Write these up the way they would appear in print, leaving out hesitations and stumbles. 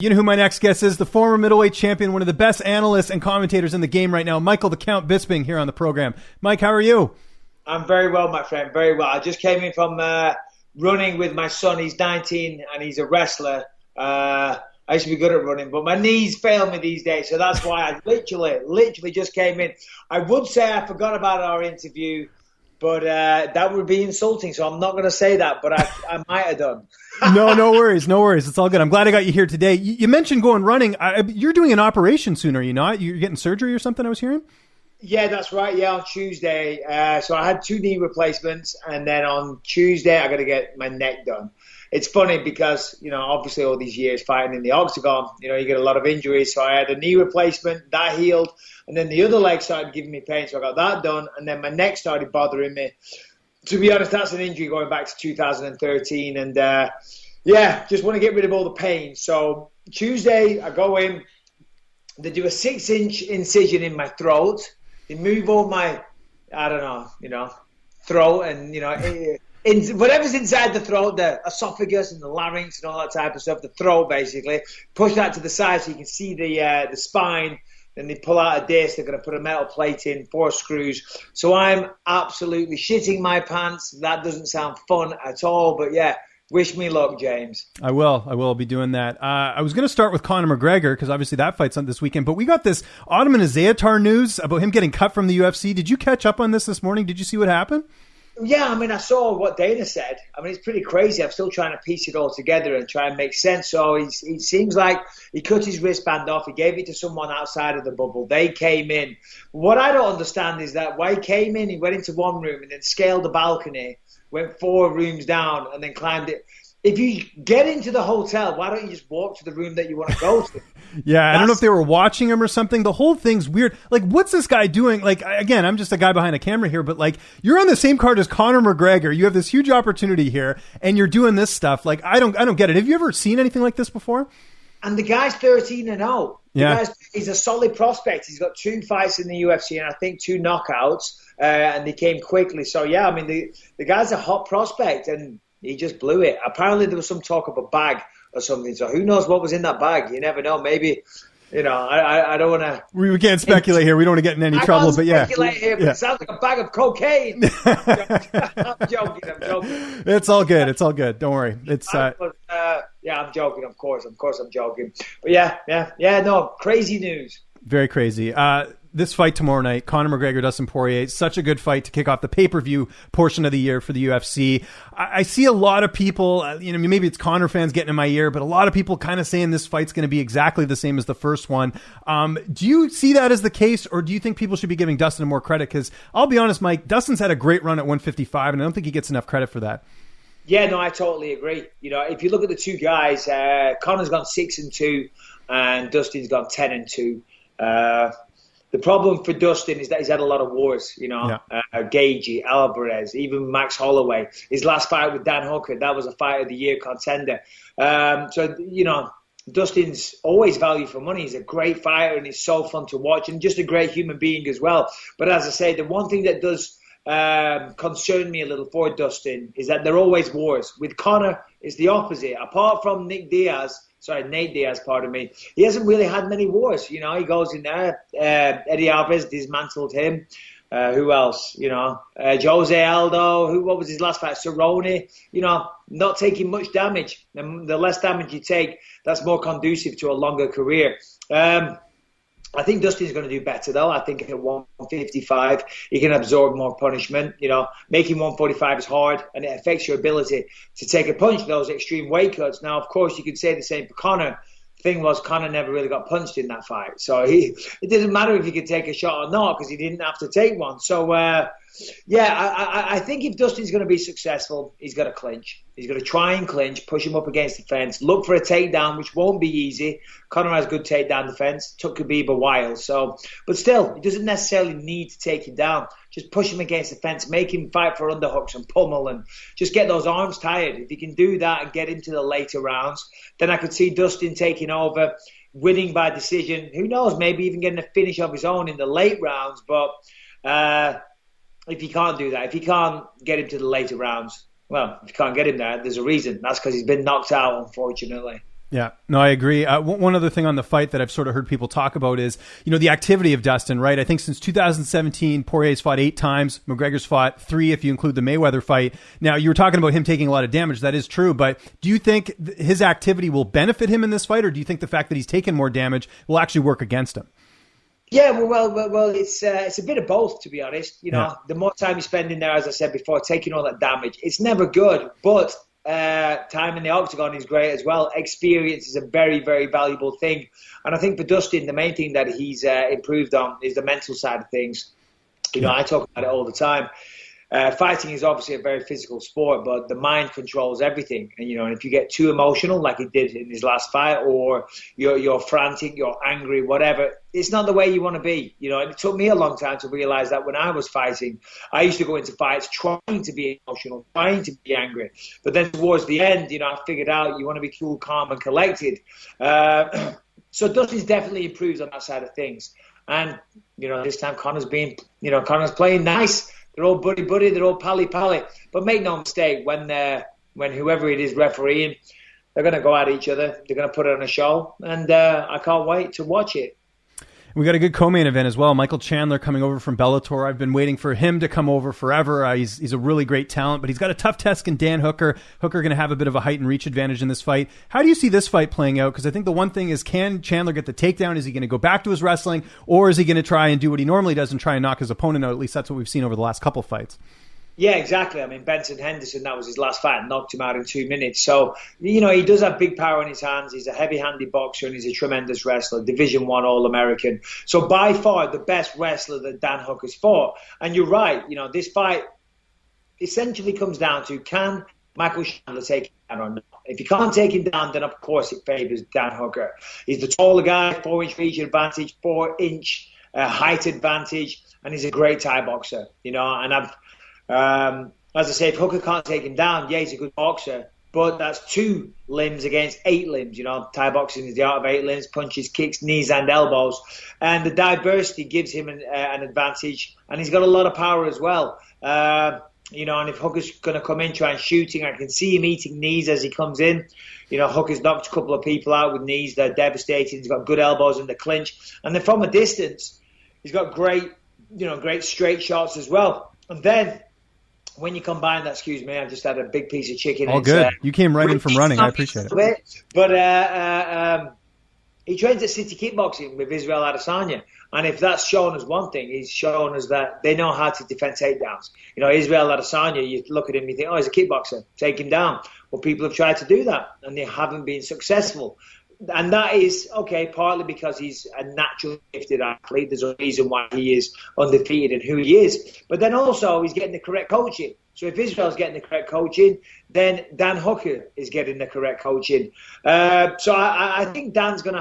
You know who my next guest is? The former middleweight champion, one of the best analysts and commentators in the game right now, Michael the Count Bisping, here on the program. Mike, how are you? I'm very well, my friend, very well. I just came in from running with my son. He's 19 and he's a wrestler. I used to be good at running, but my knees fail me these days, so that's why I literally just came in. I would say I forgot about our interview, but that would be insulting, so I'm not going to say that, but I might have done. No worries. It's all good. I'm glad I got you here today. You mentioned going running. You're doing an operation soon, are you not? You're getting surgery or something, I was hearing? Yeah, that's right. Yeah, on Tuesday. So I had 2 knee replacements, and then on Tuesday I got to get my neck done. It's funny because, obviously all these years fighting in the octagon, you get a lot of injuries. So I had a knee replacement, that healed, and then the other leg started giving me pain, so I got that done, and then my neck started bothering me. To be honest, that's an injury going back to 2013, and just want to get rid of all the pain. So Tuesday, I go in, they do a 6-inch incision in my throat, they move all my, throat and, whatever's inside the throat, the esophagus and the larynx and all that type of stuff, the throat basically, push that to the side so you can see the spine. Then they pull out a disc, they're going to put a metal plate in, 4 screws. So I'm absolutely shitting my pants. That doesn't sound fun at all, but yeah, wish me luck, James. I will be doing that. I was going to start with Conor McGregor, because obviously that fight's on this weekend, but we got this Ottman Azaitar news about him getting cut from the UFC. Did you catch up on this morning? Did you see what happened? Yeah, I saw what Dana said. It's pretty crazy. I'm still trying to piece it all together and try and make sense. So he seems like he cut his wristband off. He gave it to someone outside of the bubble. They came in. What I don't understand is that why he came in, he went into one room and then scaled the balcony, went 4 rooms down and then climbed it. If you get into the hotel, why don't you just walk to the room that you want to go to? Yeah, I don't know if they were watching him or something. The whole thing's weird. Like, what's this guy doing? Like, again, I'm just a guy behind a camera here, but like, you're on the same card as Conor McGregor. You have this huge opportunity here, and you're doing this stuff. Like, I don't get it. Have you ever seen anything like this before? And the guy's 13-0. Yeah, he's a solid prospect. He's got 2 fights in the UFC, and I think 2 knockouts, and they came quickly. So yeah, the guy's a hot prospect, and he just blew it. Apparently there was some talk of a bag or something. So who knows what was in that bag? You never know. Maybe, I don't want to... We can't speculate here. We don't want to get in any trouble, but yeah. Speculate here, but it sounds like a bag of cocaine. I'm joking. It's all good. Don't worry. It's I'm joking. Of course I'm joking. But crazy news. Very crazy. This fight tomorrow night, Conor McGregor, Dustin Poirier, such a good fight to kick off the pay-per-view portion of the year for the UFC. I see a lot of people, maybe it's Conor fans getting in my ear, but a lot of people kind of saying this fight's going to be exactly the same as the first one. Do you see that as the case, or do you think people should be giving Dustin more credit? Because I'll be honest, Mike, Dustin's had a great run at 155, and I don't think he gets enough credit for that. Yeah, no, I totally agree. If you look at the 2 guys, Conor's gone 6-2, and Dustin's gone 10-2. The problem for Dustin is that he's had a lot of wars, Gagey, Alvarez, even Max Holloway. His last fight with Dan Hooker, that was a fight of the year contender. Dustin's always valued for money. He's a great fighter and he's so fun to watch and just a great human being as well. But as I say, the one thing that does concern me a little for Dustin is that there are always wars. With Conor, it's the opposite. Apart from Nate Diaz, pardon me. He hasn't really had many wars. He goes in there. Eddie Alvarez dismantled him. Who else? Jose Aldo. What was his last fight? Cerrone. Not taking much damage. The less damage you take, that's more conducive to a longer career. I think Dustin's going to do better, though. I think at 155, he can absorb more punishment. Making 145 is hard, and it affects your ability to take a punch, those extreme weight cuts. Now, of course, you could say the same for Conor. Thing was, Conor never really got punched in that fight. So it didn't matter if he could take a shot or not because he didn't have to take one. So, I think if Dustin's going to be successful, he's got to clinch. He's going to try and clinch, push him up against the fence, look for a takedown, which won't be easy. Conor has good takedown defense. Took Khabib a while. But still, he doesn't necessarily need to take him down. Just push him against the fence, make him fight for underhooks and pummel and just get those arms tired. If he can do that and get into the later rounds, then I could see Dustin taking over, winning by decision. Who knows, maybe even getting a finish of his own in the late rounds. But if he can't do that, if he can't get him to the later rounds, well, if you can't get him there, there's a reason. That's because he's been knocked out, unfortunately. Yeah, no, I agree. One other thing on the fight that I've sort of heard people talk about is, the activity of Dustin, right? I think since 2017, Poirier's fought 8 times. McGregor's fought 3 if you include the Mayweather fight. Now, you were talking about him taking a lot of damage. That is true. But do you think his activity will benefit him in this fight? Or do you think the fact that he's taken more damage will actually work against him? Yeah, well, it's a bit of both, to be honest. The more time you spend in there, as I said before, taking all that damage, it's never good. But time in the octagon is great as well. Experience is a very, very valuable thing. And I think for Dustin, the main thing that he's improved on is the mental side of things. I talk about it all the time. Fighting is obviously a very physical sport, but the mind controls everything. And, and if you get too emotional, like he did in his last fight, or you're frantic, you're angry, whatever, it's not the way you want to be. It took me a long time to realize that when I was fighting, I used to go into fights trying to be emotional, trying to be angry. But then towards the end, I figured out you want to be cool, calm, and collected. So Dustin's definitely improved on that side of things. And, this time Conor's playing nice. They're all buddy-buddy, they're all pally-pally. But make no mistake, when whoever it is refereeing, they're going to go at each other. They're going to put it on a show. And I can't wait to watch it. We got a good co-main event as well. Michael Chandler coming over from Bellator. I've been waiting for him to come over forever. He's a really great talent, but he's got a tough test in Dan Hooker. Hooker going to have a bit of a height and reach advantage in this fight. How do you see this fight playing out? Because I think the one thing is, can Chandler get the takedown? Is he going to go back to his wrestling, or is he going to try and do what he normally does and try and knock his opponent out? At least that's what we've seen over the last couple fights. Yeah, exactly. I mean, Benson Henderson, that was his last fight, knocked him out in 2 minutes. So, he does have big power in his hands. He's a heavy-handed boxer and he's a tremendous wrestler, Division I All-American. So by far the best wrestler that Dan Hooker's fought. And you're right, this fight essentially comes down to, can Michael Chandler take him down or not? If you can't take him down, then of course it favors Dan Hooker. He's the taller guy, 4-inch reach advantage, 4-inch height advantage, and he's a great Thai boxer, and as I say, if Hooker can't take him down, yeah, he's a good boxer, but that's 2 limbs against 8 limbs. Thai boxing is the art of 8 limbs, punches, kicks, knees and elbows. And the diversity gives him an advantage, and he's got a lot of power as well. And if Hooker's going to come in, try and shooting, I can see him eating knees as he comes in. Hooker's knocked a couple of people out with knees. They're devastating. He's got good elbows in the clinch. And then from a distance, he's got great straight shots as well. And then when you combine that, excuse me, I just had a big piece of chicken. All good. You came right in from running. I appreciate it. But he trains at City Kickboxing with Israel Adesanya. And if that's shown us one thing, he's shown us that they know how to defend takedowns. Israel Adesanya, you look at him, you think, he's a kickboxer, take him down. Well, people have tried to do that, and they haven't been successful. And that is, partly because he's a natural gifted athlete. There's a reason why he is undefeated and who he is. But then also he's getting the correct coaching. So if Israel's getting the correct coaching, then Dan Hooker is getting the correct coaching. So I think Chandler is going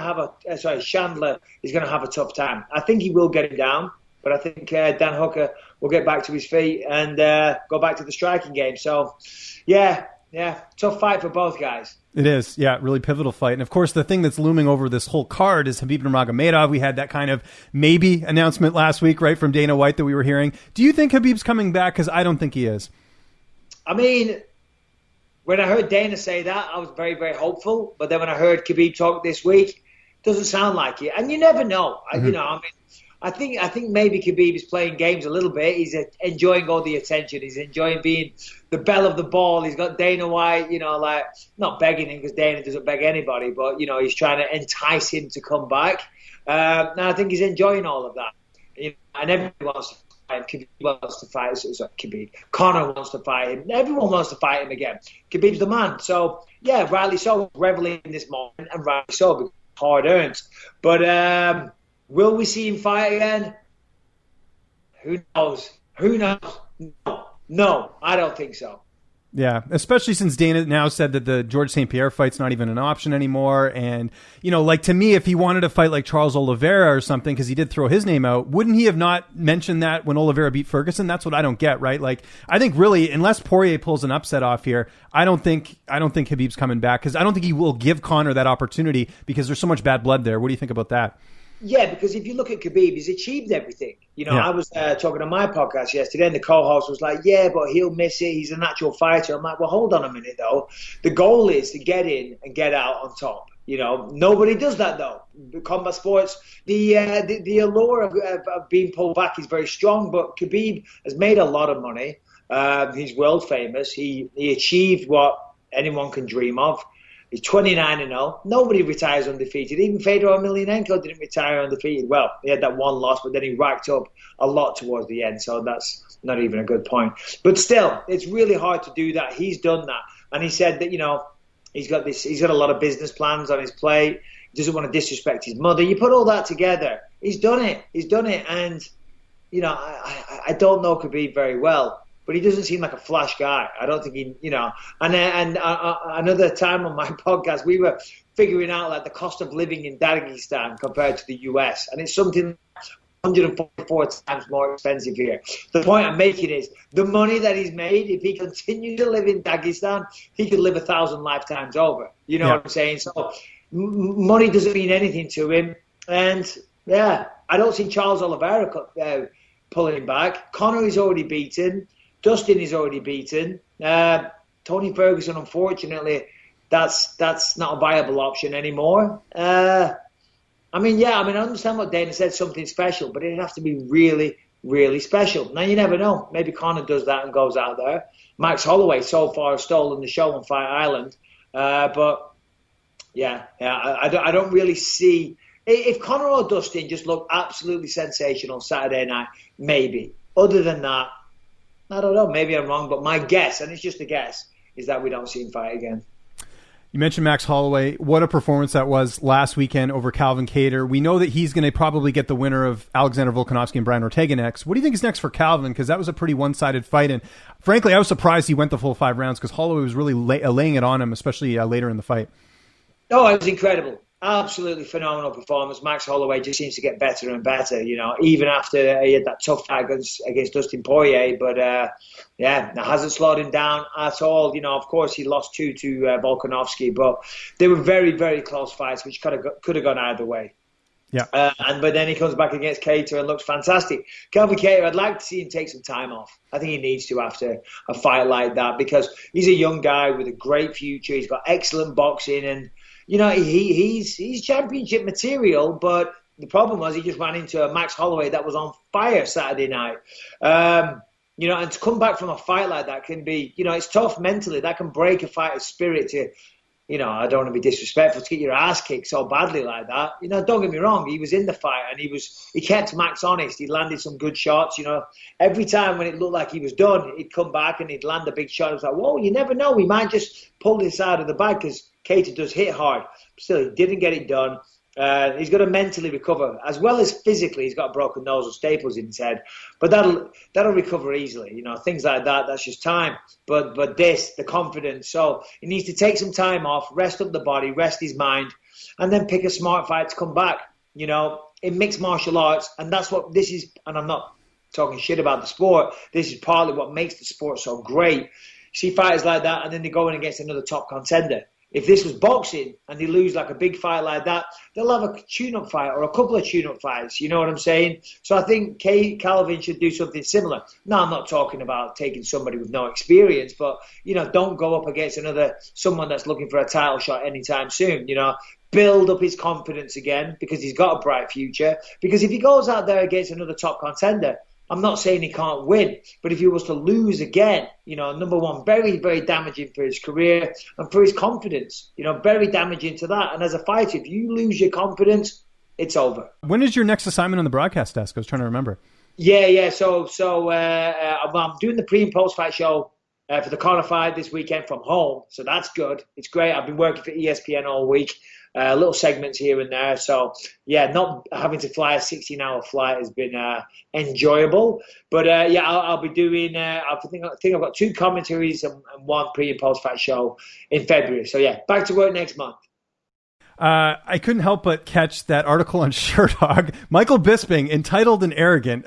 to have a tough time. I think he will get him down, but I think Dan Hooker will get back to his feet and go back to the striking game. So, yeah, tough fight for both guys. It is, yeah, really pivotal fight. And of course, the thing that's looming over this whole card is Khabib Nurmagomedov. We had that kind of maybe announcement last week, right, from Dana White that we were hearing. Do you think Khabib's coming back? Because I don't think he is. I mean, when I heard Dana say that, I was very, very hopeful. But then when I heard Khabib talk this week, it doesn't sound like it. And you never know. Mm-hmm. I think maybe Khabib is playing games a little bit. He's enjoying all the attention. He's enjoying being the belle of the ball. He's got Dana White, not begging him because Dana doesn't beg anybody, but, he's trying to entice him to come back. And I think he's enjoying all of that. And everyone wants to fight him. Khabib wants to fight Khabib. Conor wants to fight him. Everyone wants to fight him again. Khabib's the man. So, yeah, rightly so. Reveling in this moment, and rightly so, because it's hard-earned. But will we see him fight again? Who knows? No, I don't think so. Yeah, especially since Dana now said that the George St. Pierre fight's not even an option anymore. And, to me, if he wanted to fight like Charles Oliveira or something, because he did throw his name out, wouldn't he have not mentioned that when Oliveira beat Ferguson? That's what I don't get, right? I think really, unless Poirier pulls an upset off here, I don't think Khabib's coming back, because I don't think he will give Conor that opportunity because there's so much bad blood there. What do you think about that? Yeah, because if you look at Khabib, he's achieved everything. I was talking on my podcast yesterday, and the co-host was like, yeah, but he'll miss it. He's a natural fighter. I'm like, well, hold on a minute, though. The goal is to get in and get out on top. Nobody does that though. Combat sports, the allure of being pulled back is very strong. But Khabib has made a lot of money. He's world famous. He achieved what anyone can dream of. He's 29-0. Nobody retires undefeated. Even Fedor Emelianenko didn't retire undefeated. Well, he had that one loss, but then he racked up a lot towards the end. So that's not even a good point. But still, it's really hard to do that. He's done that, and he said that he's got a lot of business plans on his plate. He doesn't want to disrespect his mother. You put all that together, he's done it. And I don't know Khabib very well, but he doesn't seem like a flash guy. I don't think he, And another time on my podcast, we were figuring out like the cost of living in Dagestan compared to the US, and it's something 144 times more expensive here. The point I'm making is the money that he's made, if he continued to live in Dagestan, he could live 1,000 lifetimes over. You know what I'm saying? So money doesn't mean anything to him. And I don't see Charles Oliveira pulling back. Conor is already beaten. Dustin is already beaten. Tony Ferguson, unfortunately, that's not a viable option anymore. I understand what Dana said, something special, but it'd have to be really, really special. Now, you never know. Maybe Conor does that and goes out there. Max Holloway so far has stolen the show on Fight Island. I don't really see... If Conor or Dustin just look absolutely sensational Saturday night, maybe. Other than that, I don't know. Maybe I'm wrong, but my guess, and it's just a guess, is that we don't see him fight again. You mentioned Max Holloway. What a performance that was last weekend over Calvin Kattar. We know that he's going to probably get the winner of Alexander Volkanovski and Brian Ortega next. What do you think is next for Calvin? Because that was a pretty one-sided fight. And frankly, I was surprised he went the full 5 rounds because Holloway was really laying it on him, especially later in the fight. Oh, it was incredible. Absolutely phenomenal performance. Max Holloway just seems to get better and better, even after he had that tough fight against Dustin Poirier. But, it hasn't slowed him down at all. Of course, he lost 2 to Volkanovski, but they were very, very close fights, which could have gone either way. Yeah. But then he comes back against Kattar and looks fantastic. Calvin Kattar, I'd like to see him take some time off. I think he needs to after a fight like that because he's a young guy with a great future. He's got excellent boxing and, he's championship material, but the problem was he just ran into a Max Holloway that was on fire Saturday night. And to come back from a fight like that can be, it's tough mentally. That can break a fighter's spirit to, I don't want to be disrespectful, to get your ass kicked so badly like that. Don't get me wrong. He was in the fight and he kept Max honest. He landed some good shots. Every time when it looked like he was done, he'd come back and he'd land a big shot. It was like, whoa, you never know. He might just pull this out of the bag because Kattar does hit hard. Still, he didn't get it done. He's got to mentally recover as well as physically. He's got a broken nose or staples in his head, but that'll recover easily. Things like that. That's just time. But the confidence. So he needs to take some time off, rest up the body, rest his mind, and then pick a smart fight to come back. In mixed martial arts, and that's what this is. And I'm not talking shit about the sport. This is partly what makes the sport so great. See fighters like that, and then they go in against another top contender. If this was boxing and they lose like a big fight like that, they'll have a tune-up fight or a couple of tune-up fights. You know what I'm saying? So I think Calvin should do something similar. No, I'm not talking about taking somebody with no experience, but, don't go up against someone that's looking for a title shot anytime soon. Build up his confidence again because he's got a bright future. Because if he goes out there against another top contender, I'm not saying he can't win, but if he was to lose again, number one, very, very damaging for his career and for his confidence, very damaging to that. And as a fighter, if you lose your confidence, it's over. When is your next assignment on the broadcast desk? I was trying to remember. Yeah. So I'm doing the pre and post fight show for the Conor fight this weekend from home. So that's good. It's great. I've been working for ESPN all week. Little segments here and there. So, not having to fly a 16-hour flight has been enjoyable. But, I'll be doing, I think I've got 2 commentaries and 1 pre- and post-fight show in February. So, back to work next month. I couldn't help but catch that article on Sherdog. Michael Bisping, entitled and arrogant.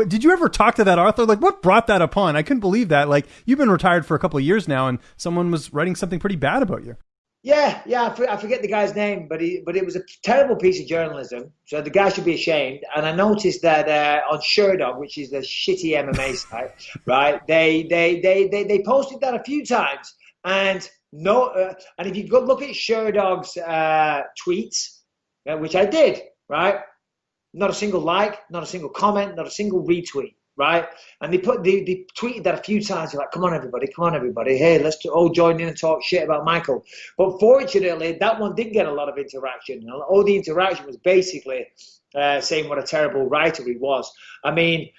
Did you ever talk to that author? Like, what brought that upon? I couldn't believe that. Like, you've been retired for a couple of years now, and someone was writing something pretty bad about you. Yeah, I forget the guy's name, but it was a terrible piece of journalism. So the guy should be ashamed. And I noticed that on Sherdog, which is the shitty MMA site, right? They posted that a few times, and No, and if you go look at Sherdog's tweets, which I did, right? Not a single like, not a single comment, not a single retweet, right? And they tweeted that a few times. They're like, come on, everybody. Hey, let's all join in and talk shit about Michael. But fortunately, that one did get a lot of interaction. All the interaction was basically saying what a terrible writer he was. I mean,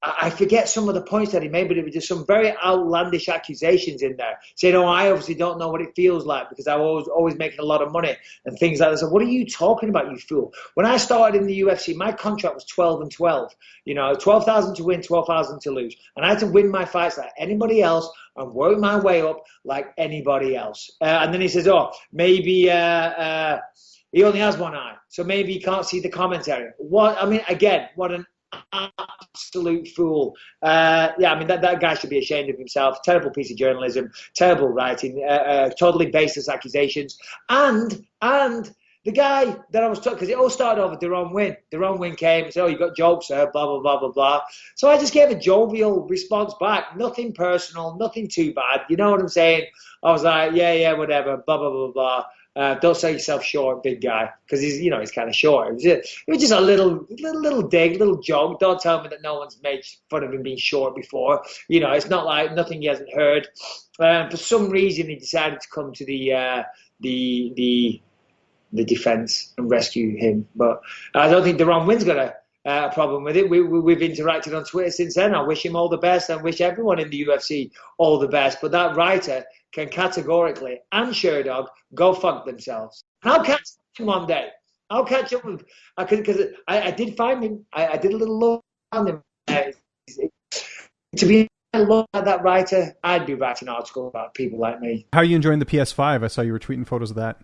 I forget some of the points that he made, but it was just some very outlandish accusations in there. Saying, oh, I obviously don't know what it feels like because I was always making a lot of money and things like that. So what are you talking about, you fool? When I started in the UFC, my contract was 12 and 12. 12,000 to win, 12,000 to lose. And I had to win my fights like anybody else and work my way up like anybody else. And then he says, oh, maybe he only has one eye, so maybe he can't see the commentary. What an absolute fool. That guy should be ashamed of himself. Terrible piece of journalism, terrible writing, totally baseless accusations. And the guy that I was talking, because it all started off with Deron Winn. Deron Winn came and said, oh, you got jokes, sir, blah, blah, blah, blah, blah. So I just gave a jovial response back. Nothing personal, nothing too bad. You know what I'm saying? I was like, yeah, whatever, blah, blah, blah, blah. Don't sell yourself short, big guy, because he's kind of short. It was just a little dig, little joke. Don't tell me that no one's made fun of him being short before. It's not like nothing he hasn't heard. For some reason, he decided to come to the defense and rescue him. But I don't think Deron Winn's got a problem with it. We've interacted on Twitter since then. I wish him all the best and wish everyone in the UFC all the best. But that writer can categorically, and Sherdog, go fuck themselves. And I'll catch him one day. I'll catch up with him. Because I did find him. I did a little look on him. To be a look at that writer, I'd be writing an article about people like me. How are you enjoying the PS5? I saw you were tweeting photos of that.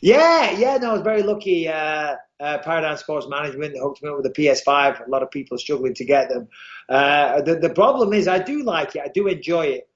Yeah, no, I was very lucky. Paradigm Sports Management hooked me up with a PS5. A lot of people are struggling to get them. The problem is I do like it. I do enjoy it.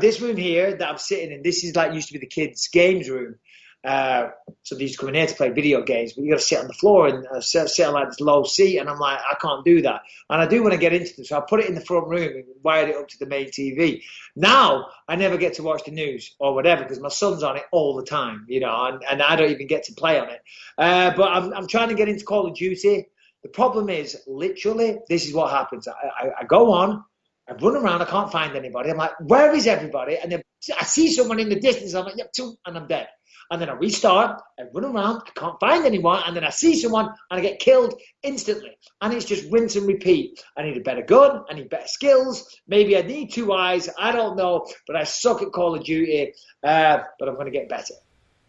This room here that I'm sitting in, this is used to be the kids' games room. So they used to come in here to play video games, but you got to sit on the floor and sit on this low seat. And I'm like, I can't do that. And I do want to get into them. So I put it in the front room and wired it up to the main TV. Now I never get to watch the news or whatever because my son's on it all the time, and I don't even get to play on it. But I'm trying to get into Call of Duty. The problem is, literally, this is what happens. I go on. I run around, I can't find anybody. I'm like, where is everybody? And then I see someone in the distance. I'm like, yep, and I'm dead. And then I restart, I run around, I can't find anyone. And then I see someone and I get killed instantly. And it's just rinse and repeat. I need a better gun. I need better skills. Maybe I need 2 eyes. I don't know. But I suck at Call of Duty. But I'm going to get better.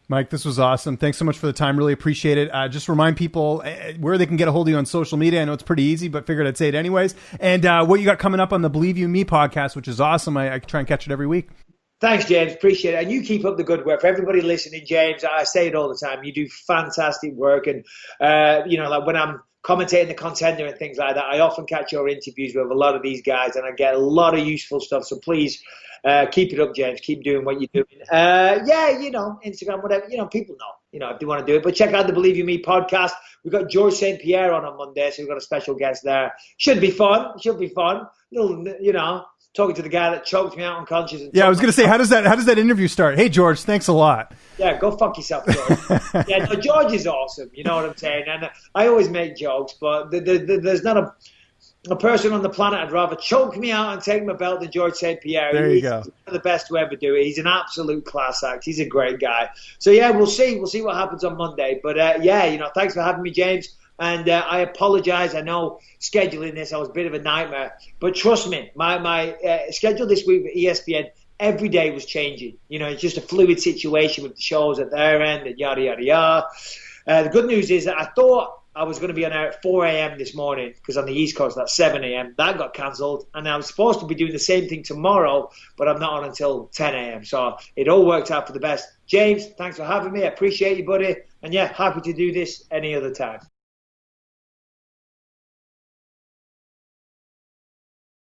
Mike, this was awesome. Thanks so much for the time. Really appreciate it. Just remind people where they can get a hold of you on social media. I know it's pretty easy, but figured I'd say it anyways. And what you got coming up on the Believe You Me podcast, which is awesome. I try and catch it every week. Thanks, James. Appreciate it. And you keep up the good work. For everybody listening, James, I say it all the time. You do fantastic work. And, when I'm commentating the Contender and things like that, I often catch your interviews with a lot of these guys and I get a lot of useful stuff. So please keep it up, James. Keep doing what you're doing. Instagram, whatever, people know, if they want to do it. But check out the Believe You Me podcast. We've got George St. Pierre on Monday, so we've got a special guest there. Should be fun. Little, talking to the guy that choked me out unconscious. Yeah, I was going to say, how does that interview start? Hey, George, thanks a lot. Yeah, go fuck yourself, George. George is awesome. You know what I'm saying? And I always make jokes, but there's not a person on the planet I'd rather choke me out and take my belt than George St. Pierre. There you go. He's the best to ever do it. He's an absolute class act. He's a great guy. So, yeah, we'll see. We'll see what happens on Monday. But, thanks for having me, James. And I apologize. I know scheduling this, I was a bit of a nightmare. But trust me, my schedule this week with ESPN, every day was changing. It's just a fluid situation with the shows at their end and yada, yada, yada. The good news is that I thought I was going to be on air at 4 a.m. this morning because on the East Coast, that's 7 a.m. That got cancelled. And I was supposed to be doing the same thing tomorrow, but I'm not on until 10 a.m. So it all worked out for the best. James, thanks for having me. I appreciate you, buddy. And, yeah, happy to do this any other time.